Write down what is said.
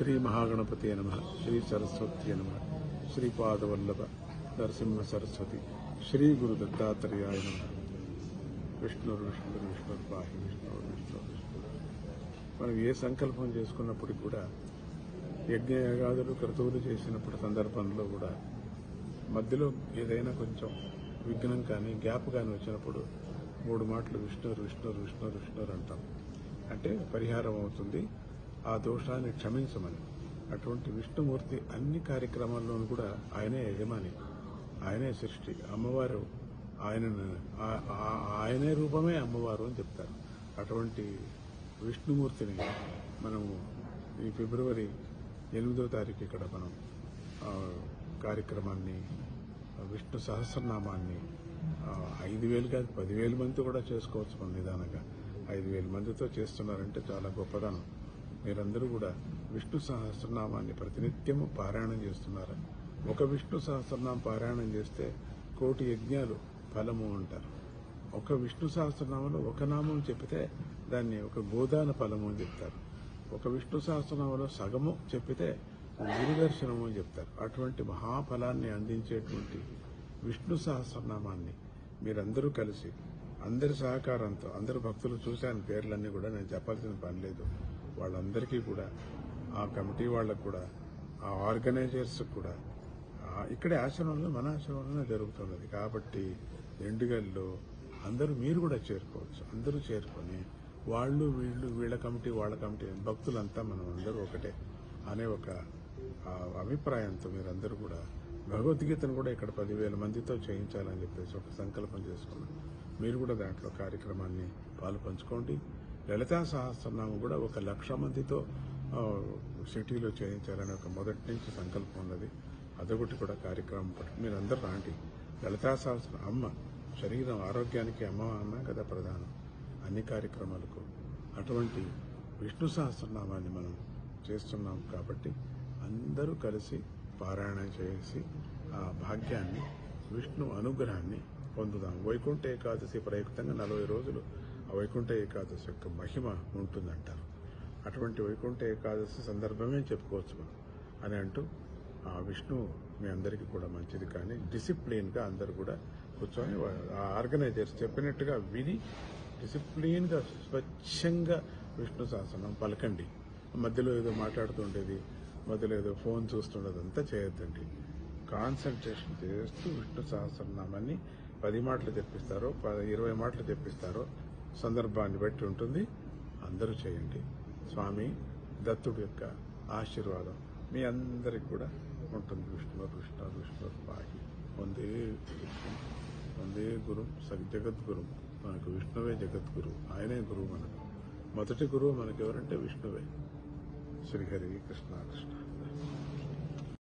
శ్రీ మహాగణపతి నమః, శ్రీ సరస్వతి నమః, శ్రీపాదవల్లభ నరసింహ సరస్వతి, శ్రీ గురు దత్తాత్రేయాయ నమః. విష్ణుర్ విష్ణుర్ విష్ణుర్ పాహి విష్ణుర్ విష్ణుర్ విష్ణుర్. మనం ఏ సంకల్పం చేసుకున్నప్పుడు కూడా యజ్ఞయాగాదులు క్రతువులు చేసినప్పుడు సందర్భంలో కూడా మధ్యలో ఏదైనా కొంచెం విఘ్నం కానీ గ్యాప్ కానీ వచ్చినప్పుడు 3 మాటలు విష్ణుర్ విష్ణుర్ విష్ణుర్ విష్ణుర్ అంటాం. అంటే పరిహారం అవుతుంది, ఆ దోషాన్ని క్షమించమని. అటువంటి విష్ణుమూర్తి అన్ని కార్యక్రమాల్లోనూ కూడా ఆయనే యజమాని, ఆయనే సృష్టి, అమ్మవారు ఆయనే రూపమే అమ్మవారు అని చెప్తారు. అటువంటి విష్ణుమూర్తిని మనము ఈ ఫిబ్రవరి 8వ తారీఖు ఇక్కడ మనం కార్యక్రమాన్ని విష్ణు సహస్రనామాన్ని 5,000 కాదు 10,000 మంది కూడా చేసుకోవచ్చు. మన నిదానంగా 5,000 మందితో చేస్తున్నారంటే చాలా గొప్పదనం. మీరందరూ కూడా విష్ణు సహస్రనామాన్ని ప్రతినిత్యము పారాయణం చేస్తున్నారు. ఒక విష్ణు సహస్రనామం పారాయణం చేస్తే 1,000,000 యజ్ఞాలు ఫలము అంటారు. ఒక విష్ణు సహస్రనామంలో ఒక నామం చెప్పితే దాన్ని ఒక గోదాన ఫలము అని చెప్తారు. ఒక విష్ణు సహస్రనామంలో సగము చెప్పితే గురుదర్శనము అని చెప్తారు. అటువంటి మహాఫలాన్ని అందించేటువంటి విష్ణు సహస్రనామాన్ని మీరందరూ కలిసి అందరి సహకారంతో, అందరు భక్తులు చూశాను పేర్లన్నీ కూడా, నేను చెప్పాల్సిన పని లేదు. వాళ్ళందరికీ కూడా, ఆ కమిటీ వాళ్ళకు కూడా, ఆ ఆర్గనైజర్స్ కూడా ఇక్కడే ఆశ్రమంలో మన ఆశ్రమంలోనే జరుగుతున్నది కాబట్టి ఎండుగల్లో అందరూ మీరు కూడా చేరుకోవచ్చు. అందరూ చేరుకొని వాళ్ళు వీళ్ళు వీళ్ళ కమిటీ వాళ్ళ కమిటీ భక్తులంతా మనం అందరూ ఒకటే అనే ఒక అభిప్రాయంతో మీరందరూ కూడా భగవద్గీతను కూడా ఇక్కడ 10,000 మందితో చేయించాలని చెప్పేసి ఒక సంకల్పం చేసుకున్నాం. మీరు కూడా దాంట్లో కార్యక్రమాన్ని పాలు పంచుకోండి. లలితా సహస్రనామం కూడా 1,00,000 మందితో సిటీలో చేయించాలని ఒక మొదటి నుంచి సంకల్పం ఉన్నది. అదొకటి కూడా కార్యక్రమం మీరందరూ రాండి. లలితా సహస్ర అమ్మ శరీరం ఆరోగ్యానికి అమ్మ అన్నా కదా ప్రధానం అన్ని కార్యక్రమాలకు. అటువంటి విష్ణు సహస్రనామాన్ని మనం చేస్తున్నాం కాబట్టి అందరూ కలిసి పారాయణం చేసి ఆ భాగ్యాన్ని, విష్ణు అనుగ్రహాన్ని పొందుదాం. వైకుంఠ ఏకాదశి ప్రయుక్తంగా 40 రోజులు ఆ వైకుంఠ ఏకాదశి యొక్క మహిమ ఉంటుందంటారు. అటువంటి వైకుంఠ ఏకాదశి సందర్భమే చెప్పుకోవచ్చు మనం అని అంటూ ఆ విష్ణు మీ అందరికీ కూడా మంచిది. కానీ డిసిప్లిన్గా అందరూ కూడా కూర్చొని ఆ ఆర్గనైజర్స్ చెప్పినట్టుగా విని డిసిప్లిన్గా స్వచ్ఛంగా విష్ణు సహస్రనామం పలకండి. మధ్యలో ఏదో మాట్లాడుతుండేది, మధ్యలో ఏదో ఫోన్ చూస్తుండేది అంతా చేయొద్దండి. కాన్సన్ట్రేషన్ చేస్తూ విష్ణు సహస్రనామాన్ని 10 మాటలు చెప్పిస్తారో 20 మాటలు చెప్పిస్తారో సందర్భాన్ని బట్టి ఉంటుంది. అందరూ చేయండి. స్వామి దత్తుడి యొక్క ఆశీర్వాదం మీ అందరికి కూడా ఉంటుంది. విష్ణు విష్ణు విష్ణు పాహి. వందే గురు జగద్గురు. మనకు విష్ణువే జగద్గురు, ఆయనే గురువు. మనకు మొదటి గురువు మనకు ఎవరంటే విష్ణువే. శ్రీహరి కృష్ణ కృష్ణ.